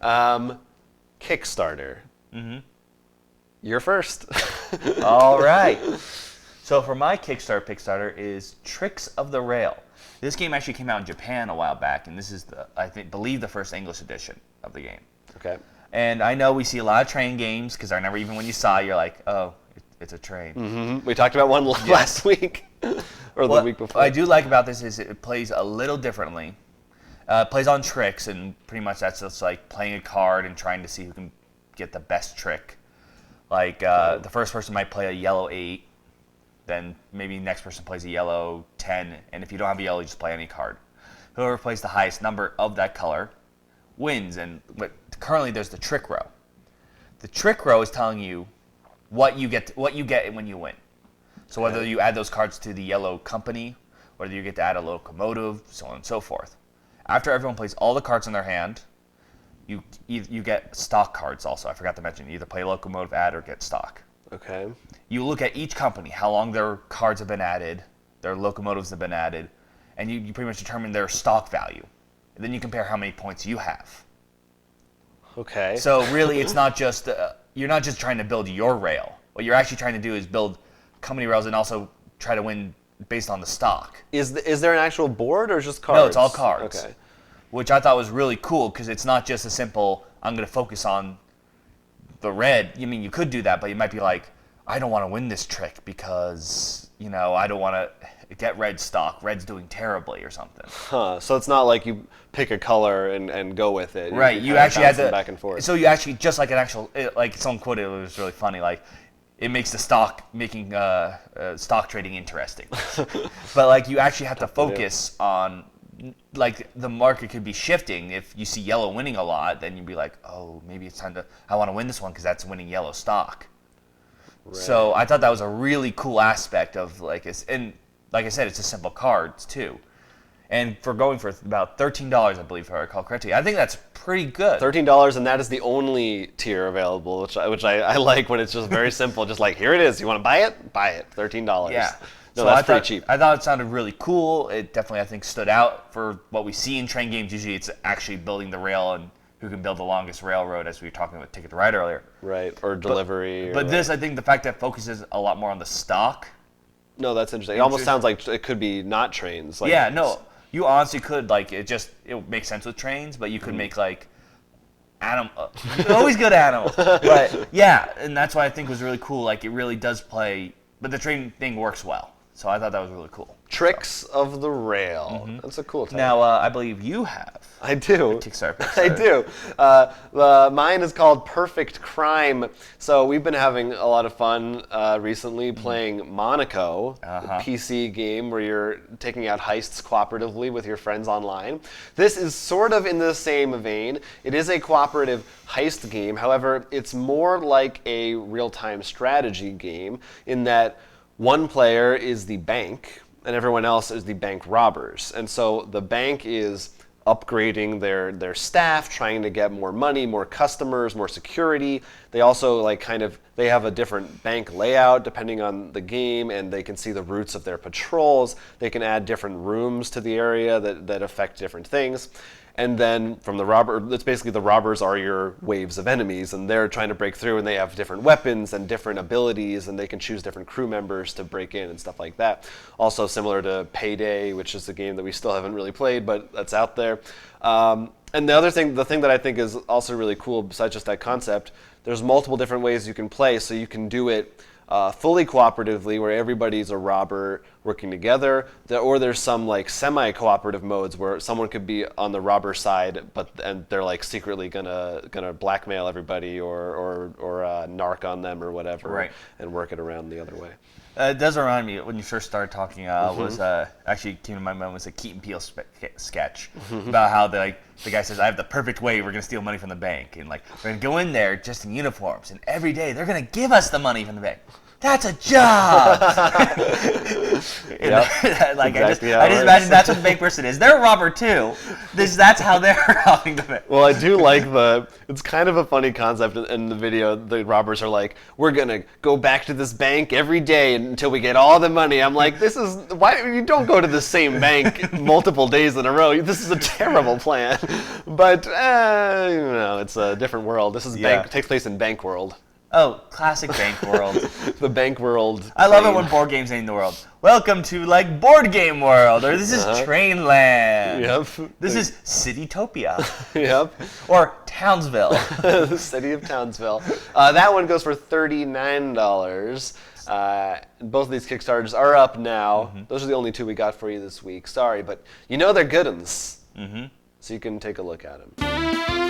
Kickstarter. Mm-hmm. You're first. All right. So for my Kickstarter Pickstarter is Tricks of the Rail. This game actually came out in Japan a while back, and this is believe the first English edition of the game. Okay. And I know we see a lot of train games because I remember even when you saw it, you're like, oh, it's a train. Mm-hmm. We talked about one last week or the week before. What I do like about this is it plays a little differently. It plays on tricks, and pretty much that's just like playing a card and trying to see who can get the best trick. Like the first person might play a yellow 8, then maybe the next person plays a yellow 10, and if you don't have a yellow, you just play any card. Whoever plays the highest number of that color wins, but currently there's the trick row. The trick row is telling you what you get when you win. So whether you add those cards to the yellow company, whether you get to add a locomotive, so on and so forth. After everyone plays all the cards in their hand, you get stock cards also. I forgot to mention, you either play locomotive, add, or get stock. Okay. You look at each company, how long their cards have been added, their locomotives have been added, and you pretty much determine their stock value. And then you compare how many points you have. Okay. So really, it's not just you're not just trying to build your rail. What you're actually trying to do is build company rails and also try to win based on the stock. Is there an actual board or just cards? No, it's all cards. Okay. Which I thought was really cool because it's not just a simple, I'm going to focus on the red. I mean, you could do that, but you might be like, I don't want to win this trick because, I don't want to get red stock. Red's doing terribly or something. Huh. So it's not like you pick a color and go with it. Right. You actually had to back and forth. So you actually, just like an actual, like someone quoted, it was really funny, like, it makes the stock trading interesting. But like you actually have to focus on, like, the market could be shifting. If you see yellow winning a lot, then you'd be like, oh, maybe it's time I want to win this one because that's winning yellow stock. Right. So I thought that was a really cool aspect of and like I said, it's just simple cards too. And for going for about $13, I believe, if I recall correctly, I think that's pretty good. $13, and that is the only tier available, which I like when it's just very simple. Just like, here it is. You want to buy it? Buy it. $13. Yeah. No, that's pretty cheap. I thought it sounded really cool. It definitely, I think, stood out for what we see in train games. Usually it's actually building the rail and who can build the longest railroad, as we were talking about Ticket to Ride earlier. Right, or delivery. But this, I think the fact that it focuses a lot more on the stock. No, that's interesting. It almost sounds like it could be not trains. Yeah, no. You honestly could, like, it makes sense with trains, but you could make, like, always good animal. But, yeah, and that's why I think was really cool. Like, it really does play, but the train thing works well. So I thought that was really cool. Tricks of the Rail. Mm-hmm. That's a cool title. Now, I believe you have. I do. Kickstarter. I do. Mine is called Perfect Crime. So we've been having a lot of fun recently playing Monaco, a PC game where you're taking out heists cooperatively with your friends online. This is sort of in the same vein. It is a cooperative heist game. However, it's more like a real-time strategy game in that one player is the bank and everyone else is the bank robbers. And so the bank is upgrading their staff, trying to get more money, more customers, more security. They also they have a different bank layout depending on the game, and they can see the routes of their patrols. They can add different rooms to the area that affect different things. And then from the it's basically the robbers are your waves of enemies, and they're trying to break through, and they have different weapons and different abilities, and they can choose different crew members to break in and stuff like that. Also similar to Payday, which is a game that we still haven't really played, but that's out there. And the thing that I think is also really cool, besides just that concept, there's multiple different ways you can play, so you can do it fully cooperatively, where everybody's a robber working together, or there's some like semi-cooperative modes where someone could be on the robber side, and they're like secretly gonna blackmail everybody or narc on them or whatever, right, and work it around the other way. It does remind me, when you first started talking, actually came to my mind was a Key and Peele sketch about how the guy says, I have the perfect way we're going to steal money from the bank. And we're going to go in there just in uniforms. And every day they're going to give us the money from the bank. That's a job. Like exactly I just imagine that's what the bank person is. They're a robber too. That's how they're robbing the bank. Well, I do like it's kind of a funny concept in the video. The robbers are like, we're going to go back to this bank every day until we get all the money. I'm like, why you don't go to the same bank multiple days in a row. This is a terrible plan. But, it's a different world. This is takes place in bank world. Oh, classic bank world. The bank world. I love it when board games name the world. Welcome to board game world, or this is Trainland. Yep. This is Citytopia. Yep. Or Townsville. The city of Townsville. That one goes for $39. Both of these Kickstarters are up now. Those are the only two we got for you this week. Sorry, but they're good ones. So you can take a look at them.